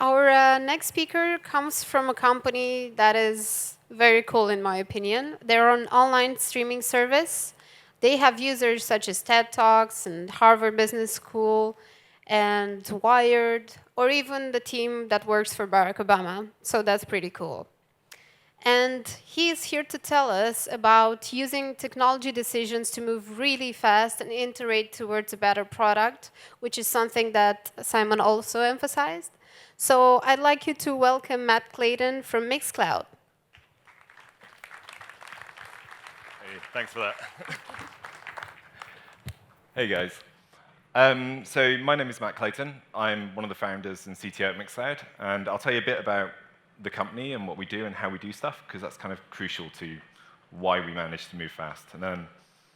Our next speaker comes from a company that is very cool, in my opinion. They're an online streaming service. They have users such as TED Talks and Harvard Business School and Wired, or even the team that works for Barack Obama. So that's pretty cool. And he is here to tell us about using technology decisions to move really fast and iterate towards a better product, which is something that Simon also emphasized. So I'd like you to welcome Matt Clayton from Mixcloud. Hey, thanks for that. Hey, guys. So my name is Matt Clayton. I'm one of the founders and CTO at Mixcloud, and I'll tell you a bit about the company and what we do and how we do stuff, because that's kind of crucial to why we manage to move fast. And then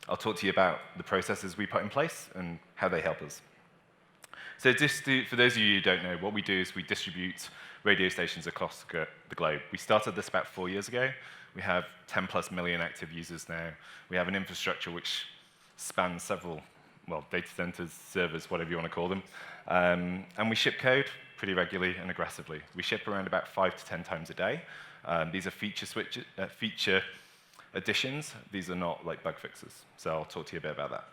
I'll talk to you about the processes we put in place and how they help us. So for those of you who don't know, what we do is we distribute radio stations across the globe. We started this about 4 years ago. We have 10+ million active users now. We have an infrastructure which spans several, data centers, servers, whatever you want to call them. And we ship code pretty regularly and aggressively. We ship around about 5 to 10 times a day. These are feature additions. These are not like bug fixes. So I'll talk to you a bit about that.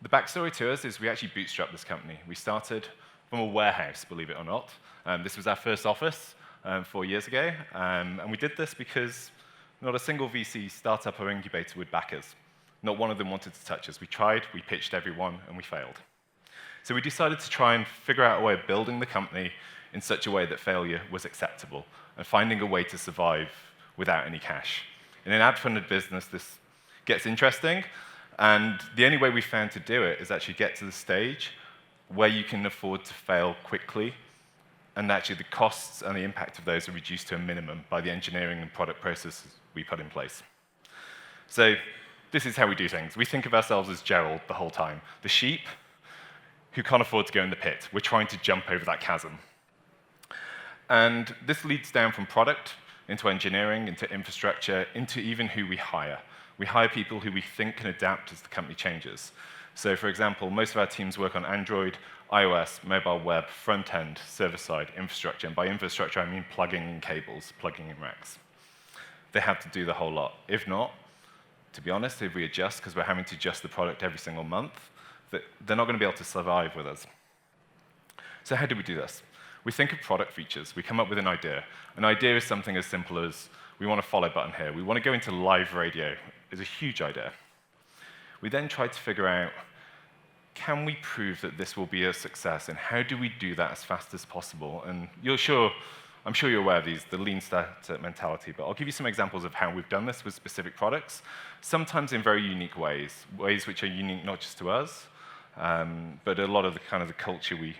The backstory to us is we actually bootstrapped this company. We started from a warehouse, believe it or not. This was our first office 4 years ago. And we did this because not a single VC startup or incubator would back us. Not one of them wanted to touch us. We tried, we pitched everyone, and we failed. So we decided to try and figure out a way of building the company in such a way that failure was acceptable and finding a way to survive without any cash. In an ad-funded business, this gets interesting, and the only way we found to do it is actually get to the stage where you can afford to fail quickly, and actually the costs and the impact of those are reduced to a minimum by the engineering and product processes we put in place. So this is how we do things. We think of ourselves as Gerald the whole time, the sheep who can't afford to go in the pit. We're trying to jump over that chasm. And this leads down from product into engineering, into infrastructure, into even who we hire. We hire people who we think can adapt as the company changes. So for example, most of our teams work on Android, iOS, mobile web, front-end, server-side, infrastructure. And by infrastructure, I mean plugging in cables, plugging in racks. They have to do the whole lot. If not, to be honest, if we adjust, because we're having to adjust the product every single month, they're not going to be able to survive with us. So how do we do this? We think of product features. We come up with an idea. An idea is something as simple as, we want a follow button here. We want to go into live radio. It's a huge idea. We then try to figure out, can we prove that this will be a success, and how do we do that as fast as possible? And I'm sure you're aware of these, the lean startup mentality, but I'll give you some examples of how we've done this with specific products, sometimes in very unique ways which are unique not just to us, but a lot of the culture we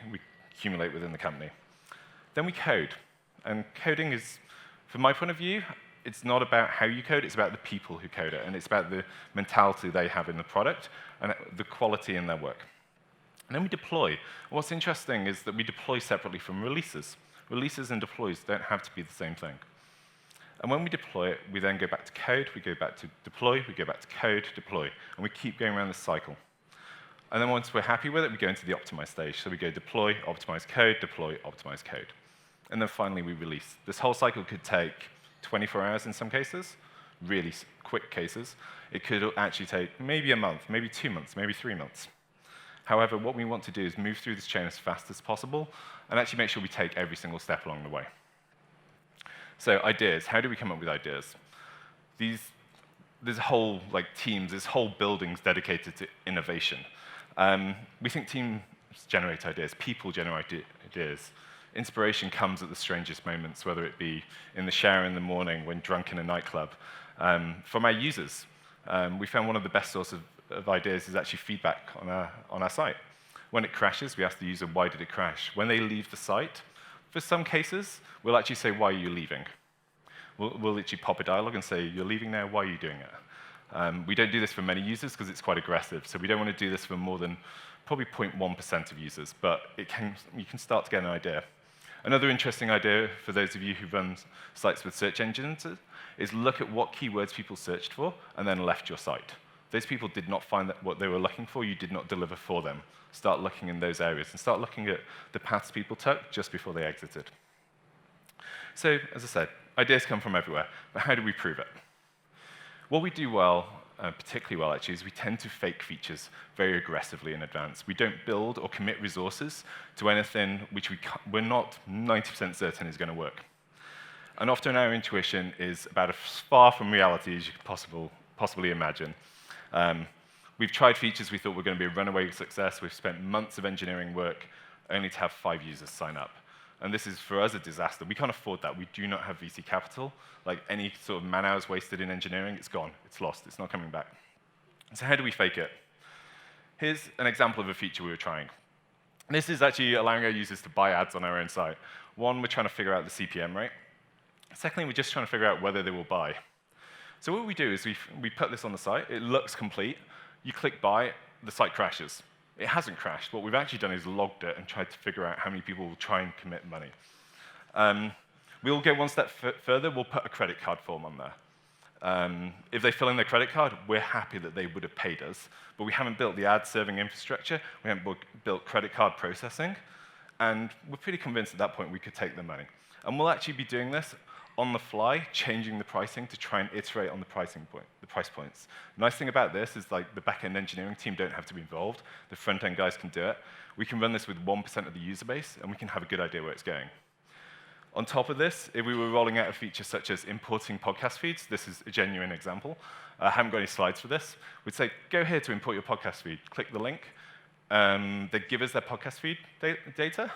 accumulate within the company. Then we code. And coding is, from my point of view, it's not about how you code, it's about the people who code it, and it's about the mentality they have in the product and the quality in their work. And then we deploy. And what's interesting is that we deploy separately from releases. Releases and deploys don't have to be the same thing. And when we deploy it, we then go back to code, we go back to deploy, we go back to code, deploy, and we keep going around this cycle. And then once we're happy with it, we go into the optimize stage. So we go deploy, optimize code, deploy, optimize code. And then finally, we release. This whole cycle could take 24 hours in some cases, really quick cases. It could actually take maybe a month, maybe 2 months, maybe 3 months. However, what we want to do is move through this chain as fast as possible and actually make sure we take every single step along the way. So ideas, how do we come up with ideas? There's whole teams, there's whole buildings dedicated to innovation. We think teams generate ideas, people generate ideas. Inspiration comes at the strangest moments, whether it be in the shower in the morning, when drunk in a nightclub. From our users, we found one of the best sources of ideas is actually feedback on our site. When it crashes, we ask the user, why did it crash? When they leave the site, for some cases, we'll actually say, why are you leaving? We'll literally pop a dialogue and say, you're leaving now, why are you doing it? We don't do this for many users because it's quite aggressive, so we don't want to do this for more than probably 0.1% of users, but you can start to get an idea. Another interesting idea for those of you who run sites with search engines is look at what keywords people searched for and then left your site. those people did not find that what they were looking for, you did not deliver for them. Start looking in those areas and start looking at the paths people took just before they exited. So, as I said, ideas come from everywhere, but how do we prove it? What we do well, particularly well actually, is we tend to fake features very aggressively in advance. We don't build or commit resources to anything which we're not 90% certain is going to work. And often our intuition is about as far from reality as you could possibly imagine. We've tried features we thought were going to be a runaway success. We've spent months of engineering work only to have 5 users sign up. And this is, for us, a disaster. We can't afford that. We do not have VC capital. Like any sort of man-hours wasted in engineering, it's gone. It's lost. It's not coming back. So how do we fake it? Here's an example of a feature we were trying. This is actually allowing our users to buy ads on our own site. One, we're trying to figure out the CPM rate. Secondly, we're just trying to figure out whether they will buy. So what we do is we put this on the site. It looks complete. You click buy, the site crashes. It hasn't crashed. What we've actually done is logged it and tried to figure out how many people will try and commit money. We'll go one step further. We'll put a credit card form on there. If they fill in their credit card, we're happy that they would have paid us. But we haven't built the ad-serving infrastructure. We haven't built credit card processing. And we're pretty convinced at that point we could take the money. And we'll actually be doing this on the fly, changing the pricing to try and iterate on the price points. The nice thing about this is like the back-end engineering team don't have to be involved. The front-end guys can do it. We can run this with 1% of the user base, and we can have a good idea where it's going. On top of this, if we were rolling out a feature such as importing podcast feeds, this is a genuine example. I haven't got any slides for this. We'd say, go here to import your podcast feed. Click the link. They'd give us their podcast feed data.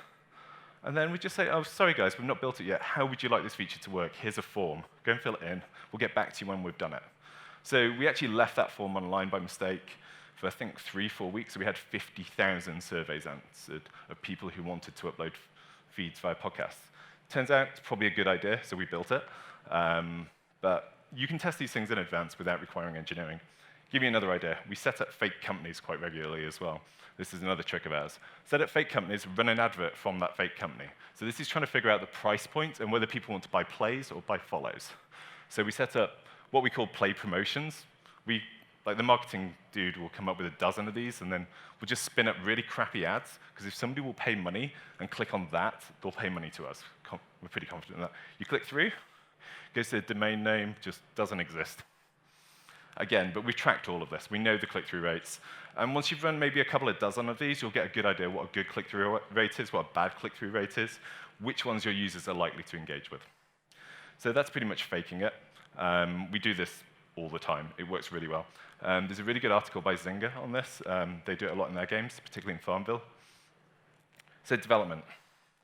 And then we just say, oh, sorry, guys, we've not built it yet. How would you like this feature to work? Here's a form. Go and fill it in. We'll get back to you when we've done it. So we actually left that form online by mistake for, I think, 3-4 weeks. So we had 50,000 surveys answered of people who wanted to upload feeds via podcasts. Turns out it's probably a good idea, so we built it. But you can test these things in advance without requiring engineering. Give you another idea. We set up fake companies quite regularly as well. This is another trick of ours. Set up fake companies, run an advert from that fake company. So this is trying to figure out the price point and whether people want to buy plays or buy follows. So we set up what we call play promotions. Like the marketing dude will come up with a dozen of these, and then we'll just spin up really crappy ads, because if somebody will pay money and click on that, they'll pay money to us. We're pretty confident in that. You click through, goes to the domain name, just doesn't exist. Again, but we've tracked all of this. We know the click-through rates. And once you've run maybe a couple of dozen of these, you'll get a good idea what a good click-through rate is, what a bad click-through rate is, which ones your users are likely to engage with. So that's pretty much faking it. We do this all the time. It works really well. There's a really good article by Zynga on this. They do it a lot in their games, particularly in Farmville. So development.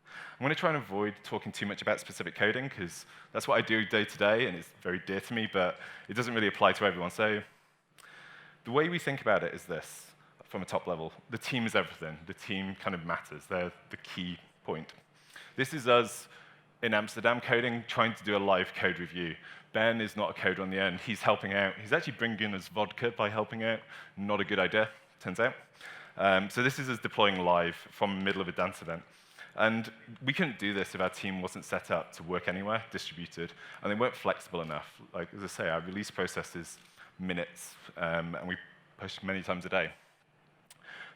I'm going to try and avoid talking too much about specific coding, because that's what I do day to day, and it's very dear to me, but it doesn't really apply to everyone. So the way we think about it is this, from a top level. The team is everything. The team kind of matters. They're the key point. This is us in Amsterdam coding, trying to do a live code review. Ben is not a coder on the end. He's helping out. He's actually bringing us vodka by helping out. Not a good idea, turns out. So this is us deploying live from the middle of a dance event. And we couldn't do this if our team wasn't set up to work anywhere, distributed, and they weren't flexible enough. Like, as I say, our release process is minutes, and we push many times a day.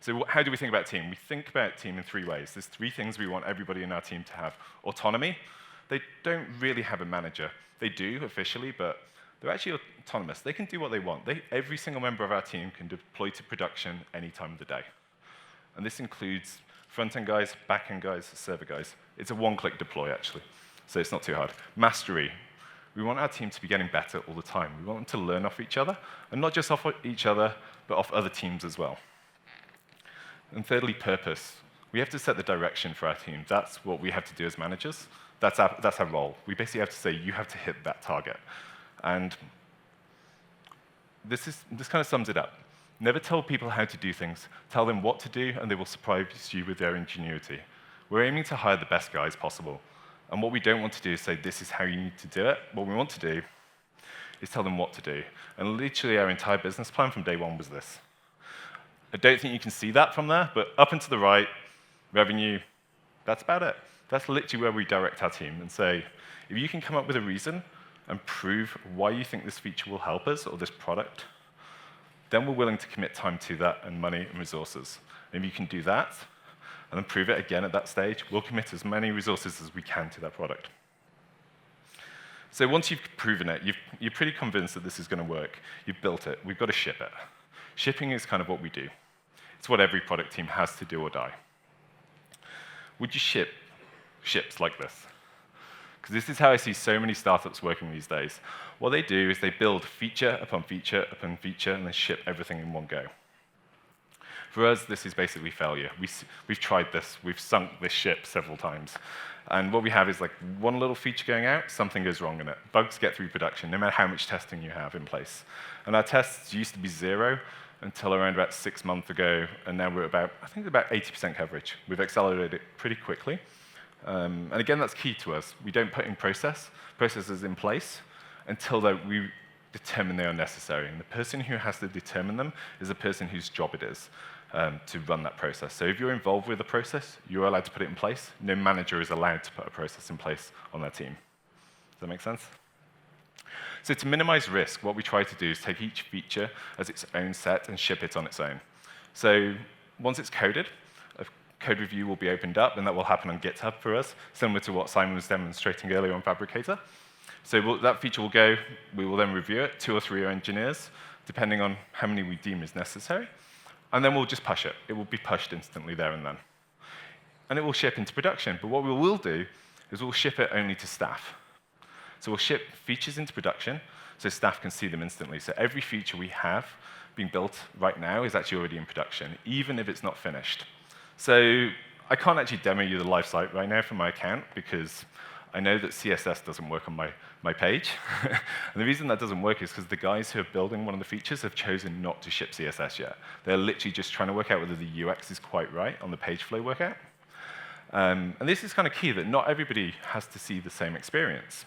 So how do we think about team? We think about team in 3 ways. There's 3 things we want everybody in our team to have. Autonomy. They don't really have a manager. They do officially, but they're actually autonomous. They can do what they want. Every single member of our team can deploy to production any time of the day. And this includes front-end guys, back-end guys, server guys. It's a one-click deploy, actually, so it's not too hard. Mastery. We want our team to be getting better all the time. We want them to learn off each other, and not just off each other, but off other teams as well. And thirdly, purpose. We have to set the direction for our team. That's what we have to do as managers. That's our role. We basically have to say, you have to hit that target. And this kind of sums it up. Never tell people how to do things. Tell them what to do, and they will surprise you with their ingenuity. We're aiming to hire the best guys possible. And what we don't want to do is say, this is how you need to do it. What we want to do is tell them what to do. And literally, our entire business plan from day one was this. I don't think you can see that from there, but up and to the right, revenue, that's about it. That's literally where we direct our team and say, if you can come up with a reason and prove why you think this feature will help us or this product, then we're willing to commit time to that and money and resources. And if you can do that, and then prove it again at that stage, we'll commit as many resources as we can to that product. So once you've proven it, you're pretty convinced that this is going to work. You've built it. We've got to ship it. Shipping is kind of what we do. It's what every product team has to do or die. Would you ship ships like this? Because this is how I see so many startups working these days. What they do is they build feature upon feature upon feature, and they ship everything in one go. For us, this is basically failure. We've tried this. We've sunk this ship several times. And what we have is like one little feature going out, something goes wrong in it. Bugs get through production, no matter how much testing you have in place. And our tests used to be 0 until around about 6 months ago, and now we're about, I think, about 80% coverage. We've accelerated it pretty quickly. And again, that's key to us. We don't put in processes in place until we determine they are necessary. And the person who has to determine them is the person whose job it is to run that process. So if you're involved with the process, you're allowed to put it in place. No manager is allowed to put a process in place on their team. Does that make sense? So to minimize risk, what we try to do is take each feature as its own set and ship it on its own. So once it's coded, a code review will be opened up, and that will happen on GitHub for us, similar to what Simon was demonstrating earlier on Fabricator. So that feature will go, we will then review it, 2 or 3 engineers, depending on how many we deem is necessary, and then we'll just push it. It will be pushed instantly there and then. And it will ship into production, but what we will do is we'll ship it only to staff. So we'll ship features into production so staff can see them instantly. So every feature we have being built right now is actually already in production, even if it's not finished. So I can't actually demo you the live site right now from my account because I know that CSS doesn't work on my page. And the reason that doesn't work is because the guys who are building one of the features have chosen not to ship CSS yet. They're literally just trying to work out whether the UX is quite right on the page flow workout. And this is kind of key, that not everybody has to see the same experience.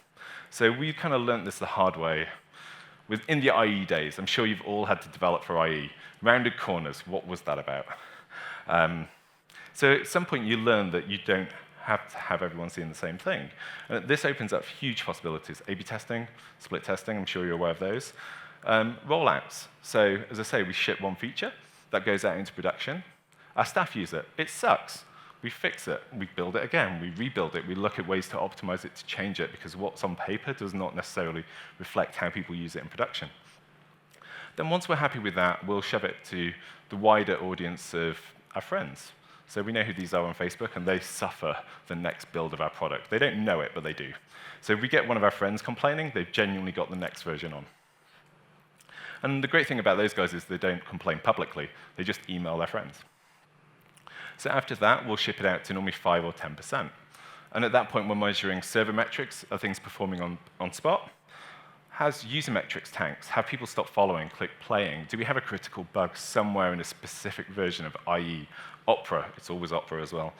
So we kind of learned this the hard way. In the IE days, I'm sure you've all had to develop for IE. Rounded corners, what was that about? So at some point, you learn that you don't have to have everyone seeing the same thing. And this opens up huge possibilities. A/B testing, split testing, I'm sure you're aware of those. Rollouts. So as I say, we ship one feature. That goes out into production. Our staff use it. It sucks. We fix it, we build it again, we rebuild it, we look at ways to optimize it, to change it, because what's on paper does not necessarily reflect how people use it in production. Then once we're happy with that, we'll shove it to the wider audience of our friends. So we know who these are on Facebook, and they suffer the next build of our product. They don't know it, but they do. So if we get one of our friends complaining, they've genuinely got the next version on. And the great thing about those guys is they don't complain publicly. They just email their friends. So after that, we'll ship it out to normally 5 or 10%. And at that point, we're measuring server metrics. Are things performing on spot? Has user metrics tanks? Have people stopped following, click playing? Do we have a critical bug somewhere in a specific version of IE? Opera, it's always Opera as well.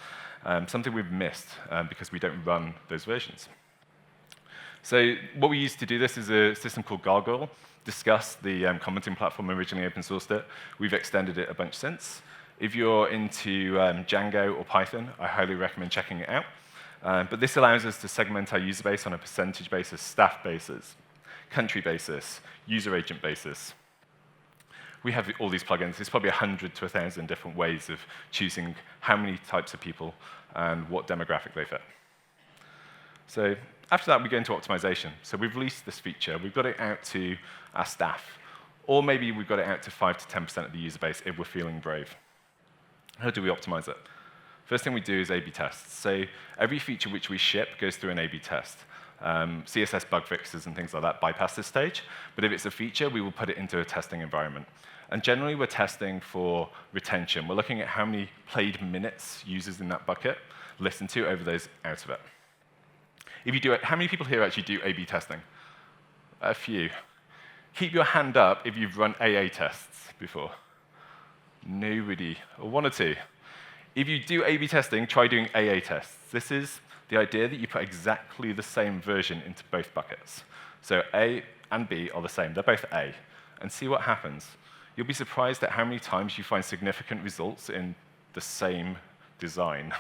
Something we've missed because we don't run those versions. So what we used to do this is a system called Gargoyle. Discuss the commenting platform, originally open sourced it. We've extended it a bunch since. If you're into Django or Python, I highly recommend checking it out. But this allows us to segment our user base on a percentage basis, staff basis, country basis, user agent basis. We have all these plugins. There's probably 100 to 1,000 different ways of choosing how many types of people and what demographic they fit. So after that, we go into optimization. So we've released this feature. We've got it out to our staff. Or maybe we've got it out to 5 to 10% of the user base if we're feeling brave. How do we optimize it? First thing we do is A/B tests. So every feature which we ship goes through an A/B test. CSS bug fixes and things like that bypass this stage. But if it's a feature, we will put it into a testing environment. And generally, we're testing for retention. We're looking at how many played minutes users in that bucket listen to over those out of it. If you do it, how many people here actually do A/B testing? A few. Keep your hand up if you've run AA tests before. Nobody, or 1 or 2. If you do A/B testing, try doing AA tests. This is the idea that you put exactly the same version into both buckets. So A and B are the same. They're both A. And see what happens. You'll be surprised at how many times you find significant results in the same design.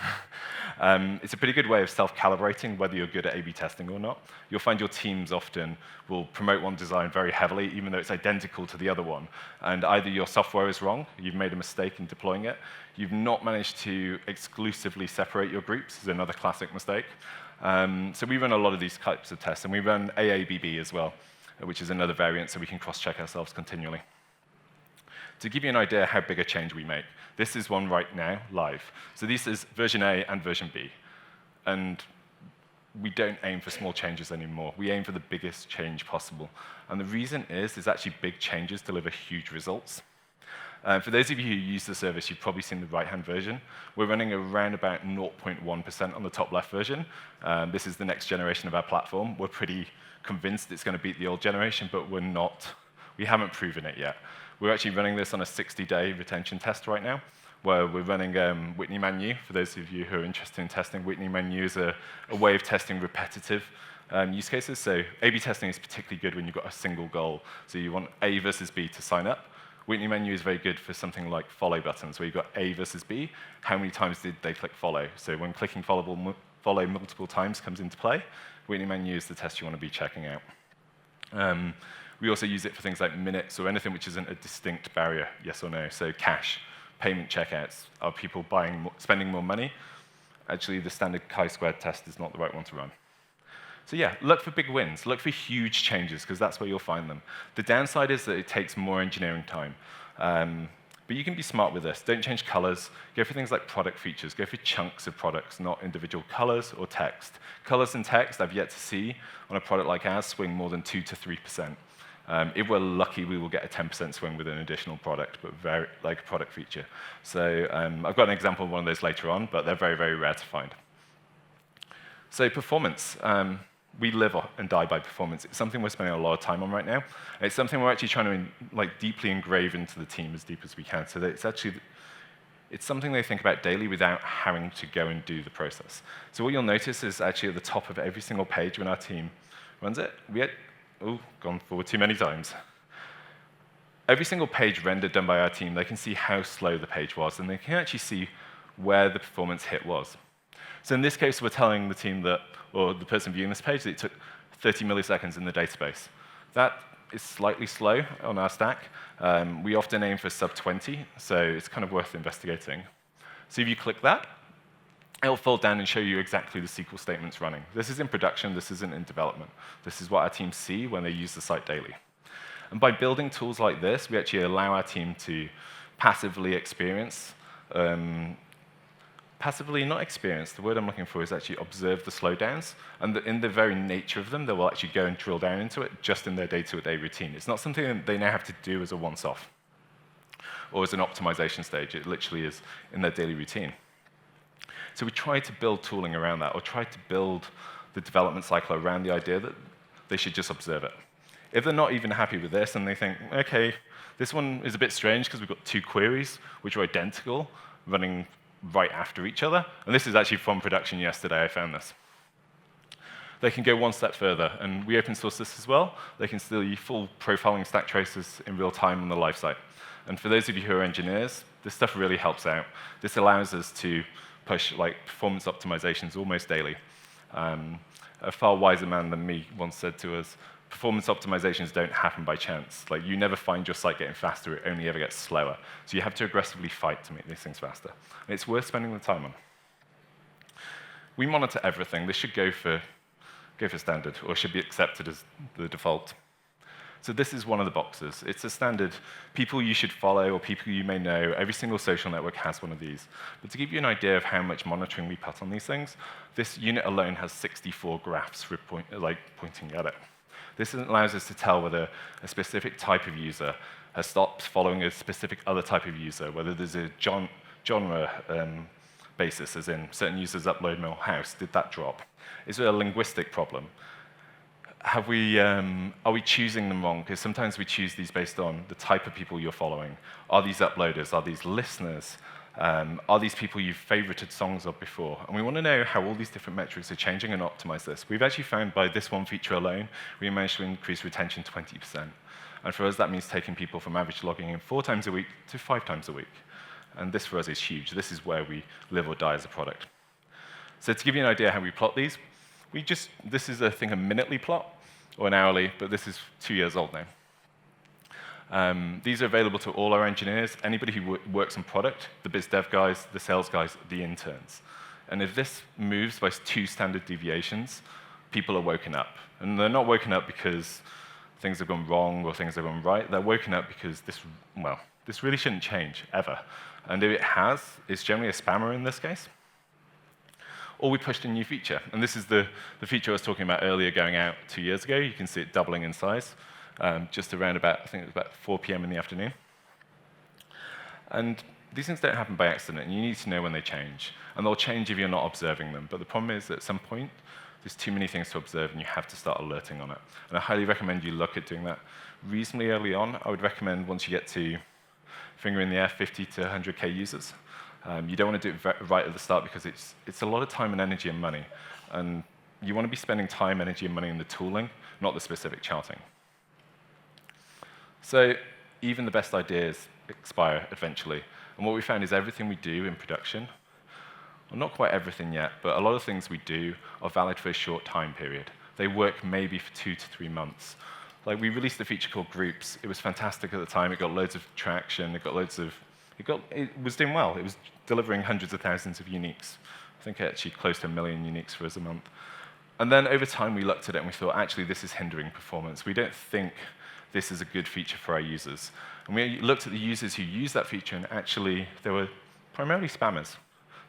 It's a pretty good way of self-calibrating whether you're good at A/B testing or not. You'll find your teams often will promote one design very heavily, even though it's identical to the other one. And either your software is wrong, you've made a mistake in deploying it, you've not managed to exclusively separate your groups, is another classic mistake. So we run a lot of these types of tests, and we run AABB as well, which is another variant, so we can cross-check ourselves continually. To give you an idea how big a change we make, this is one right now, live. So this is version A and version B. And we don't aim for small changes anymore. We aim for the biggest change possible. And the reason is actually big changes deliver huge results. For those of you who use the service, you've probably seen the right-hand version. We're running around about 0.1% on the top left version. This is the next generation of our platform. We're pretty convinced it's going to beat the old generation, but we're not. We haven't proven it yet. We're actually running this on a 60-day retention test right now, where we're running Whitney Menu. For those of you who are interested in testing, Whitney Menu is a way of testing repetitive use cases. So A/B testing is particularly good when you've got a single goal. So you want A versus B to sign up. Whitney Menu is very good for something like follow buttons, where you've got A versus B. How many times did they click follow? So when clicking follow multiple times comes into play, Whitney Menu is the test you want to be checking out. We also use it for things like minutes or anything which isn't a distinct barrier, yes or no. So cash, payment checkouts, are people spending more money? Actually, the standard chi-squared test is not the right one to run. So yeah, look for big wins. Look for huge changes, because that's where you'll find them. The downside is that it takes more engineering time. But you can be smart with this. Don't change colors. Go for things like product features. Go for chunks of products, not individual colors or text. Colors and text, I've yet to see on a product like ours swing more than 2 to 3%. If we're lucky, we will get a 10% swing with an additional product, but like a product feature. So I've got an example of one of those later on, but they're very, very rare to find. So performance. We live and die by performance. It's something we're spending a lot of time on right now. It's something we're actually trying to deeply engrave into the team as deep as we can, so that it's something they think about daily without having to go and do the process. So what you'll notice is actually at the top of every single page when our team runs it, gone forward too many times. Every single page rendered done by our team, they can see how slow the page was, and they can actually see where the performance hit was. So in this case, we're telling the team that, or the person viewing this page, that it took 30 milliseconds in the database. That is slightly slow on our stack. We often aim for sub 20, so it's kind of worth investigating. So if you click that, it'll fold down and show you exactly the SQL statements running. This is in production, this isn't in development. This is what our teams see when they use the site daily. And by building tools like this, we actually allow our team to passively experience, passively not experience, the word I'm looking for is actually observe the slowdowns. And in the very nature of them, they will actually go and drill down into it just in their day-to-day routine. It's not something that they now have to do as a once-off or as an optimization stage. It literally is in their daily routine. So we try to build tooling around that, or try to build the development cycle around the idea that they should just observe it. If they're not even happy with this and they think, OK, this one is a bit strange because we've got 2 queries which are identical running right after each other. And this is actually from production yesterday, I found this. They can go one step further, and we open source this as well. They can see full profiling stack traces in real time on the live site. And for those of you who are engineers, this stuff really helps out. This allows us to push performance optimizations almost daily. A far wiser man than me once said to us, performance optimizations don't happen by chance. You never find your site getting faster, it only ever gets slower. So you have to aggressively fight to make these things faster. And it's worth spending the time on. We monitor everything. This should go for standard, or should be accepted as the default. So this is one of the boxes. It's a standard people you should follow or people you may know. Every single social network has one of these. But to give you an idea of how much monitoring we put on these things, this unit alone has 64 graphs pointing at it. This allows us to tell whether a specific type of user has stopped following a specific other type of user, whether there's a genre basis, as in certain users upload more house. Did that drop? Is there a linguistic problem? Are we choosing them wrong? Because sometimes we choose these based on the type of people you're following. Are these uploaders? Are these listeners? Are these people you've favorited songs of before? And we want to know how all these different metrics are changing and optimize this. We've actually found by this one feature alone, we managed to increase retention 20%. And for us, that means taking people from average logging in 4 times a week to 5 times a week. And this for us is huge. This is where we live or die as a product. So to give you an idea how we plot these, this is, I think, a minutely plot, or an hourly, but this is 2 years old now. These are available to all our engineers, anybody who works on product, the biz dev guys, the sales guys, the interns. And if this moves by 2 standard deviations, people are woken up. And they're not woken up because things have gone wrong or things have gone right. They're woken up because this really shouldn't change, ever. And if it has, it's generally a spammer in this case. Or we pushed a new feature. And this is the feature I was talking about earlier going out 2 years ago. You can see it doubling in size, just around about, I think it was about 4 p.m. in the afternoon. And these things don't happen by accident. And you need to know when they change. And they'll change if you're not observing them. But the problem is that at some point, there's too many things to observe, and you have to start alerting on it. And I highly recommend you look at doing that reasonably early on. I would recommend once you get to finger in the air 50 to 100K users. You don't want to do it right at the start because it's a lot of time and energy and money. And you want to be spending time, energy, and money in the tooling, not the specific charting. So even the best ideas expire eventually. And what we found is everything we do in production, well, not quite everything yet, but a lot of things we do are valid for a short time period. They work maybe for 2 to 3 months. Like, we released a feature called Groups. It was fantastic at the time. It got loads of traction. It was doing well. It was delivering hundreds of thousands of uniques. I think actually close to 1 million uniques for us a month. And then over time, we looked at it and we thought, actually, this is hindering performance. We don't think this is a good feature for our users. And we looked at the users who used that feature, and actually, they were primarily spammers.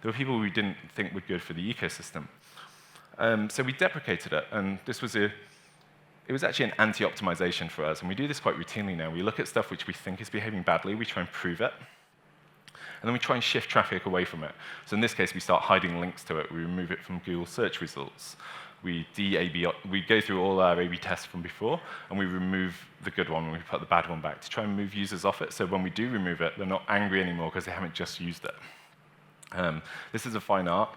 There were people we didn't think were good for the ecosystem. So we deprecated it, and it was actually an anti-optimization for us, and we do this quite routinely now. We look at stuff which we think is behaving badly, we try and prove it, and then we try and shift traffic away from it. So in this case, we start hiding links to it. We remove it from Google search results. We go through all our A/B tests from before, and we remove the good one, and we put the bad one back to try and move users off it. So when we do remove it, they're not angry anymore because they haven't just used it. This is a fine art,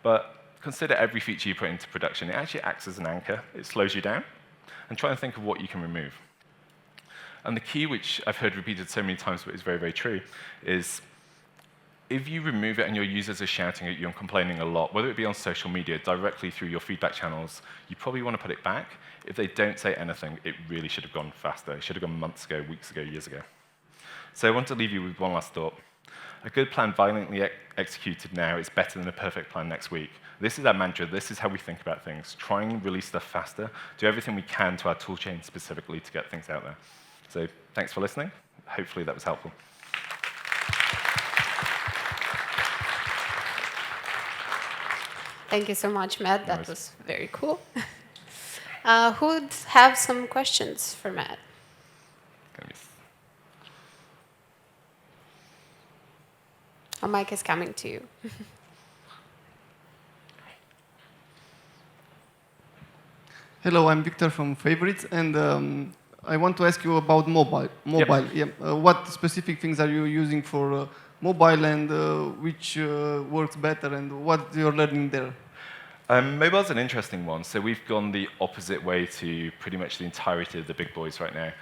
but consider every feature you put into production. It actually acts as an anchor. It slows you down. And try and think of what you can remove. And the key, which I've heard repeated so many times, but is very, very true, is if you remove it and your users are shouting at you and complaining a lot, whether it be on social media, directly through your feedback channels, you probably want to put it back. If they don't say anything, it really should have gone faster. It should have gone months ago, weeks ago, years ago. So I want to leave you with one last thought. A good plan violently executed now is better than a perfect plan next week. This is our mantra. This is how we think about things. Try and release stuff faster. Do everything we can to our toolchain specifically to get things out there. So thanks for listening. Hopefully that was helpful. Thank you so much, Matt. That was very cool. Who'd have some questions for Matt? A mic is coming to you. Hello, I'm Victor from Favorites, and I want to ask you about mobile. Yep. Yeah. What specific things are you using for mobile, and which works better, and what you're learning there? Mobile's an interesting one. So we've gone the opposite way to pretty much the entirety of the big boys right now.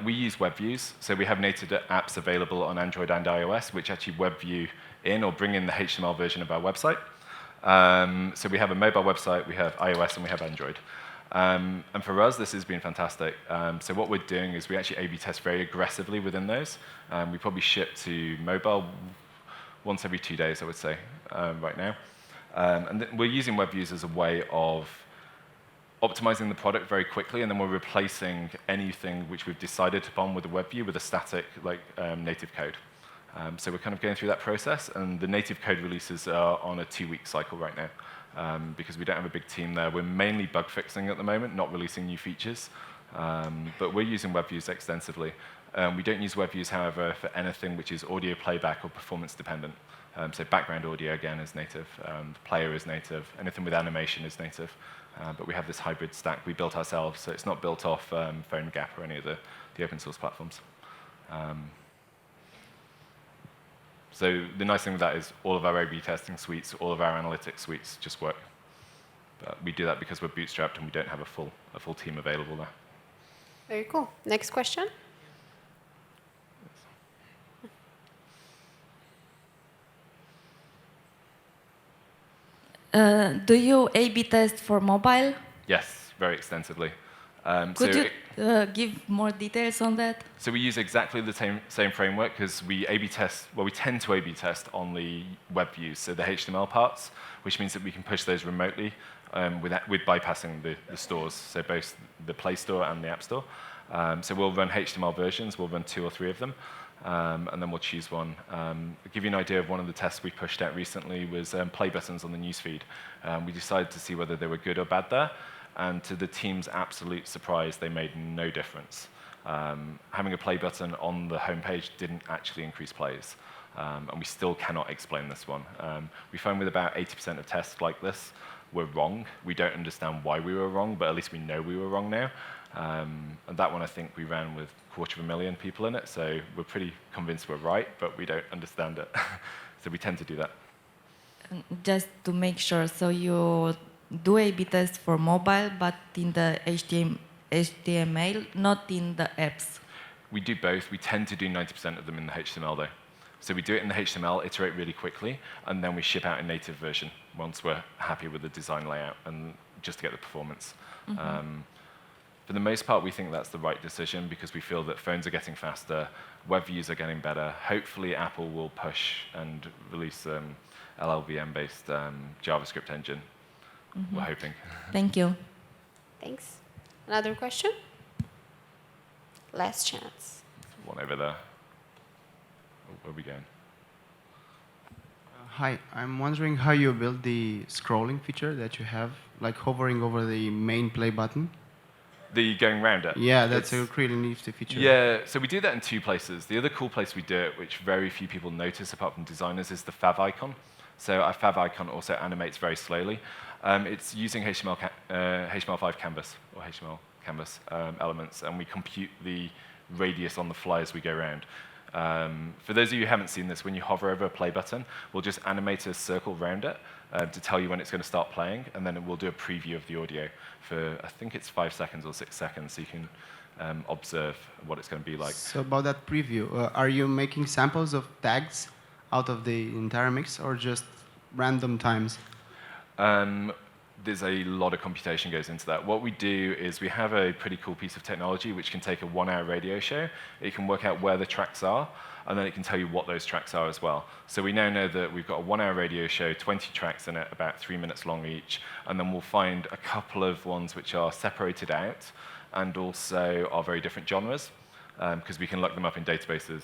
We use web views. So we have native apps available on Android and iOS, which actually web view in or bring in the HTML version of our website. So we have a mobile website, we have iOS, and we have Android. And for us, this has been fantastic. So what we're doing is we actually A/B test very aggressively within those. We probably ship to mobile once every 2 days, I would say, right now. And we're using web views as a way of optimizing the product very quickly, and then we're replacing anything which we've decided upon with a web view with a static native code. So we're kind of going through that process, and the native code releases are on a 2-week cycle right now. Because we don't have a big team there. We're mainly bug fixing at the moment, not releasing new features. But we're using web views extensively. We don't use web views, however, for anything which is audio playback or performance dependent. So background audio, again, is native. The player is native. Anything with animation is native. But we have this hybrid stack we built ourselves, so it's not built off PhoneGap or any of the open source platforms. So the nice thing with that is all of our A/B testing suites, all of our analytics suites just work. But we do that because we're bootstrapped and we don't have a full team available there. Very cool. Next question. Do you A/B test for mobile? Yes, very extensively. Could you give more details on that? So we use exactly the same framework because we A/B test. Well, we tend to A/B test on the web views, so the HTML parts, which means that we can push those remotely with bypassing the stores, so both the Play Store and the App Store. So we'll run HTML versions. We'll run 2 or 3 of them, and then we'll choose one. I'll give you an idea of one of the tests we pushed out recently was play buttons on the newsfeed. We decided to see whether they were good or bad there. And to the team's absolute surprise, they made no difference. Having a play button on the homepage didn't actually increase plays. And we still cannot explain this one. We found with about 80% of tests like this, we're wrong. We don't understand why we were wrong, but at least we know we were wrong now. And that one, I think, we ran with 250,000 people in it, so we're pretty convinced we're right, but we don't understand it. So we tend to do that. Just to make sure, so you do A/B test for mobile, but in the HTML, not in the apps? We do both. We tend to do 90% of them in the HTML, though. So we do it in the HTML, iterate really quickly, and then we ship out a native version once we're happy with the design layout and just to get the performance. For the most part, we think that's the right decision because we feel that phones are getting faster, web views are getting better. Hopefully, Apple will push and release LLVM-based JavaScript engine. We're hoping. Thank you. Thanks. Another question? Last chance. One over there. Where are we going? Hi, I'm wondering how you build the scrolling feature that you have, like hovering over the main play button. The going round it? Yeah, that's a really nifty feature. Yeah, so we do that in 2 places. The other cool place we do it, which very few people notice apart from designers, is the fav icon. So our fav icon also animates very slowly. It's using HTML5 canvas, or HTML canvas elements, and we compute the radius on the fly as we go around. For those of you who haven't seen this, when you hover over a play button, we'll just animate a circle around it to tell you when it's going to start playing, and then we'll do a preview of the audio for, I think it's 5 seconds or 6 seconds, so you can observe what it's going to be like. So about that preview, are you making samples of tags out of the entire mix, or just random times? There's a lot of computation goes into that. What we do is we have a pretty cool piece of technology which can take a 1-hour radio show. It can work out where the tracks are, and then it can tell you what those tracks are as well. So we now know that we've got a 1-hour radio show, 20 tracks in it, about 3 minutes long each, and then we'll find a couple of ones which are separated out and also are very different genres, because we can look them up in databases.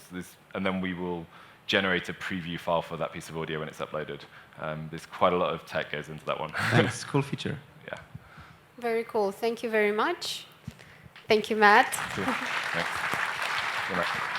And then we will generate a preview file for that piece of audio when it's uploaded. There's quite a lot of tech goes into that one. Thanks, cool feature. Yeah. Very cool. Thank you very much. Thank you, Matt. Cool. Thanks. Good night.